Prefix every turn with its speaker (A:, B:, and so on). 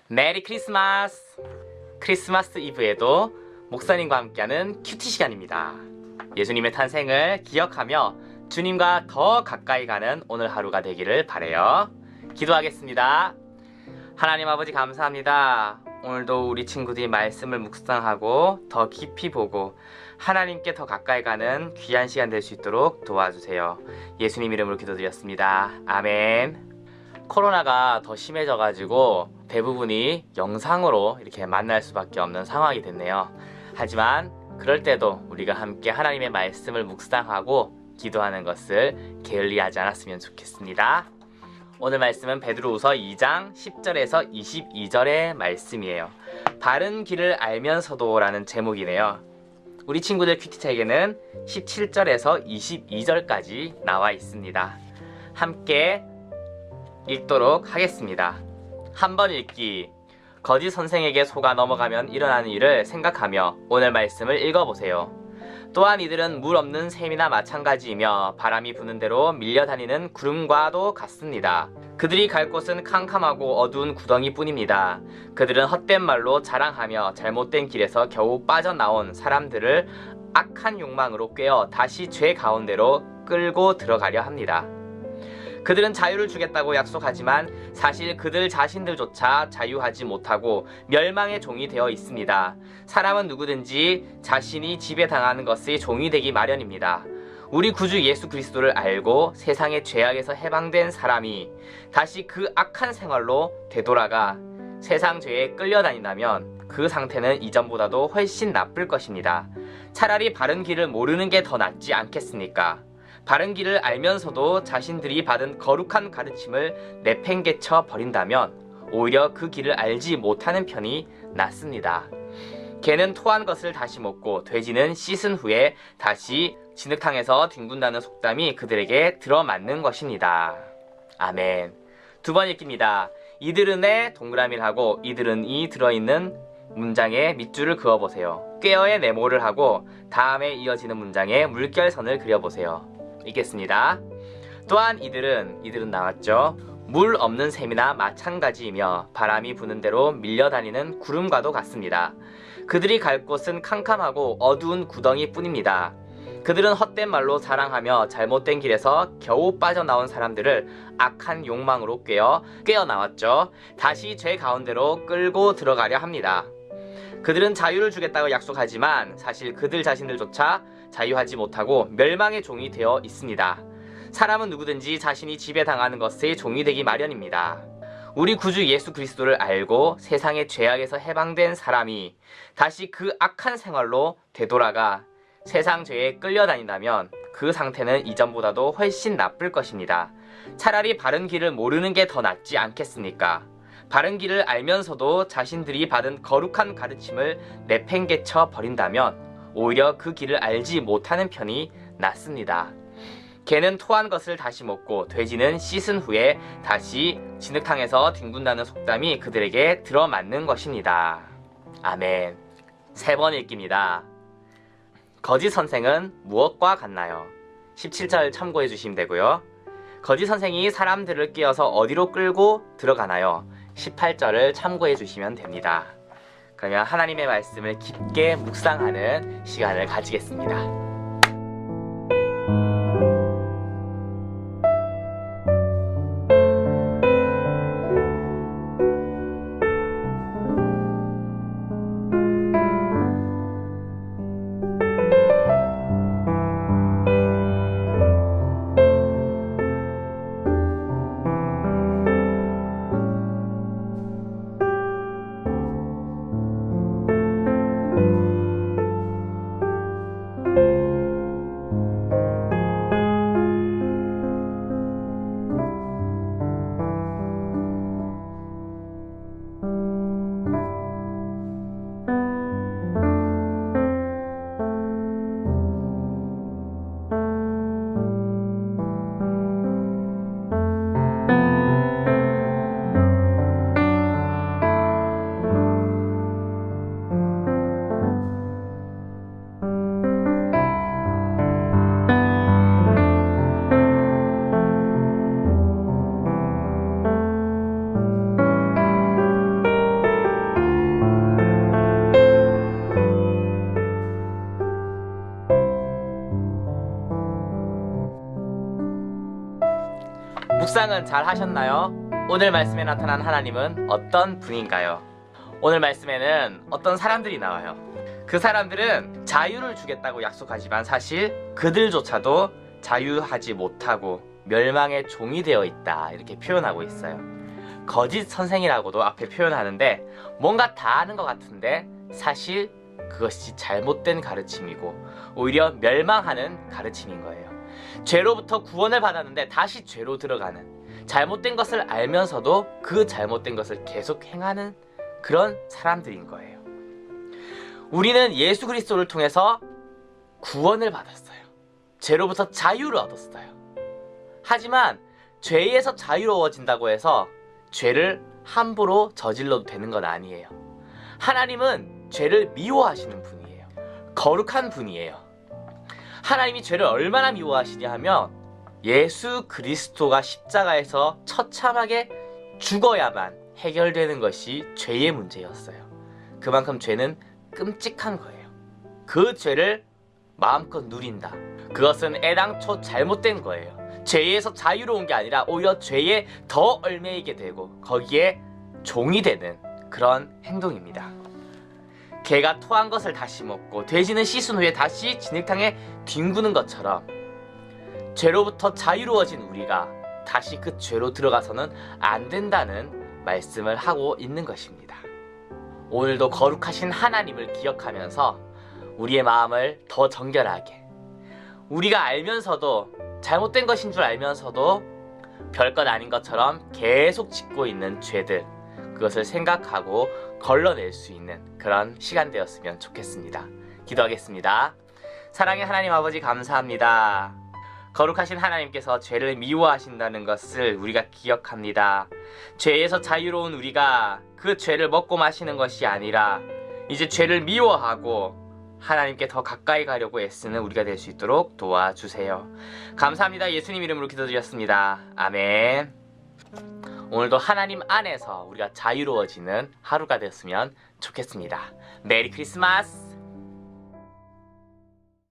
A: 메리 크리스마스! 크리스마스 이브에도 목사님과 함께하는 큐티 시간입니다. 예수님의 탄생을 기억하며 주님과 더 가까이 가는 오늘 하루가 되기를 바라요. 기도하겠습니다. 하나님 아버지 감사합니다. 오늘도 우리 친구들이 말씀을 묵상하고 더 깊이 보고 하나님께 더 가까이 가는 귀한 시간 될 수 있도록 도와주세요. 예수님 이름으로 기도드렸습니다. 아멘. 코로나가 더 심해져가지고 대부분이 영상으로 이렇게 만날 수밖에 없는 상황이 됐네요. 하지만 그럴 때도 우리가 함께 하나님의 말씀을 묵상하고 기도하는 것을 게을리하지 않았으면 좋겠습니다. 오늘 말씀은 베드로후서 2장 10절에서 22절의 말씀이에요. 바른 길을 알면서도 라는 제목이네요. 우리 친구들 큐티책에는 17절에서 22절까지 나와 있습니다. 함께 읽도록 하겠습니다. 한 번 읽기. 거짓 선생에게 속아 넘어가면 일어나는 일을 생각하며 오늘 말씀을 읽어보세요. 또한 이들은 물 없는 샘이나 마찬가지이며 바람이 부는 대로 밀려다니는 구름과도 같습니다. 그들이 갈 곳은 캄캄하고 어두운 구덩이뿐입니다. 그들은 헛된 말로 자랑하며 잘못된 길에서 겨우 빠져나온 사람들을 악한 욕망으로 꿰어 다시 죄 가운데로 끌고 들어가려 합니다. 그들은 자유를 주겠다고 약속하지만 사실 그들 자신들조차 자유하지 못하고 멸망의 종이 되어 있습니다. 사람은 누구든지 자신이 지배당하는 것의 종이 되기 마련입니다. 우리 구주 예수 그리스도를 알고 세상의 죄악에서 해방된 사람이 다시 그 악한 생활로 되돌아가 세상 죄에 끌려다닌다면 그 상태는 이전보다도 훨씬 나쁠 것입니다. 차라리 바른 길을 모르는 게 더 낫지 않겠습니까? 바른 길을 알면서도 자신들이 받은 거룩한 가르침을 내팽개쳐 버린다면 오히려 그 길을 알지 못하는 편이 낫습니다. 개는 토한 것을 다시 먹고 돼지는 씻은 후에 다시 진흙탕에서 뒹군다는 속담이 그들에게 들어맞는 것입니다. 아멘. 두 번 읽기입니다. 이들은에 동그라미를 하고 이들은이 들어있는 문장에 밑줄을 그어보세요. 꾀어에 네모를 하고 다음에 이어지는 문장에 물결선을 그려보세요. 읽겠습니다. 또한 이들은 나왔죠. 물 없는 샘이나 마찬가지이며 바람이 부는 대로 밀려다니는 구름과도 같습니다. 그들이 갈 곳은 캄캄하고 어두운 구덩이뿐입니다. 그들은 헛된 말로 자랑하며 잘못된 길에서 겨우 빠져나온 사람들을 악한 욕망으로 꿰어 나왔죠. 다시 죄 가운데로 끌고 들어가려 합니다. 그들은 자유를 주겠다고 약속하지만 사실 그들 자신들조차 자유하지 못하고 멸망의 종이 되어 있습니다. 사람은 누구든지 자신이 지배당하는 것의 종이 되기 마련입니다. 우리 구주 예수 그리스도를 알고 세상의 죄악에서 해방된 사람이 다시 그 악한 생활로 되돌아가 세상 죄에 끌려다닌다면 그 상태는 이전보다도 훨씬 나쁠 것입니다. 차라리 바른 길을 모르는 게 더 낫지 않겠습니까? 바른 길을 알면서도 자신들이 받은 거룩한 가르침을 내팽개쳐 버린다면 오히려 그 길을 알지 못하는 편이 낫습니다. 개는 토한 것을 다시 먹고 돼지는 씻은 후에 다시 진흙탕에서 뒹군다는 속담이 그들에게 들어맞는 것입니다. 아멘. 세 번 읽기입니다. 거짓 선생은 무엇과 같나요? 17절 참고해 주시면 되고요. 거짓 선생이 사람들을 끼어서 어디로 끌고 들어가나요? 18절을 참고해 주시면 됩니다. 그러면 하나님의 말씀을 깊게 묵상하는 시간을 가지겠습니다. 묵상은 잘 하셨나요? 오늘 말씀에 나타난 하나님은 어떤 분인가요? 오늘 말씀에는 어떤 사람들이 나와요. 그 사람들은 자유를 주겠다고 약속하지만 사실 그들조차도 자유하지 못하고 멸망의 종이 되어 있다, 이렇게 표현하고 있어요. 거짓 선생이라고도 앞에 표현하는데 뭔가 다 아는 것 같은데 사실 그것이 잘못된 가르침이고 오히려 멸망하는 가르침인 거예요. 죄로부터 구원을 받았는데 다시 죄로 들어가는, 잘못된 것을 알면서도 그 잘못된 것을 계속 행하는 그런 사람들인 거예요. 우리는 예수 그리스도를 통해서 구원을 받았어요. 죄로부터 자유를 얻었어요. 하지만 죄에서 자유로워진다고 해서 죄를 함부로 저질러도 되는 건 아니에요. 하나님은 죄를 미워하시는 분이에요. 거룩한 분이에요. 하나님이 죄를 얼마나 미워하시냐 하면 예수 그리스도가 십자가에서 처참하게 죽어야만 해결되는 것이 죄의 문제였어요. 그만큼 죄는 끔찍한 거예요. 그 죄를 마음껏 누린다. 그것은 애당초 잘못된 거예요. 죄에서 자유로운 게 아니라 오히려 죄에 더 얽매이게 되고 거기에 종이 되는 그런 행동입니다. 개가 토한 것을 다시 먹고 돼지는 씻은 후에 다시 진흙탕에 뒹구는 것처럼 죄로부터 자유로워진 우리가 다시 그 죄로 들어가서는 안 된다는 말씀을 하고 있는 것입니다. 오늘도 거룩하신 하나님을 기억하면서 우리의 마음을 더 정결하게, 우리가 알면서도 잘못된 것인 줄 알면서도 별것 아닌 것처럼 계속 짓고 있는 죄들, 그것을 생각하고 걸러낼 수 있는 그런 시간 되었으면 좋겠습니다. 기도하겠습니다. 사랑의 하나님 아버지, 감사합니다. 거룩하신 하나님께서 죄를 미워하신다는 것을 우리가 기억합니다. 죄에서 자유로운 우리가 그 죄를 먹고 마시는 것이 아니라 이제 죄를 미워하고 하나님께 더 가까이 가려고 애쓰는 우리가 될 수 있도록 도와주세요. 감사합니다. 예수님 이름으로 기도드렸습니다. 아멘. 오늘도 하나님 안에서 우리가 자유로워지는 하루가 되었으면 좋겠습니다. 메리 크리스마스!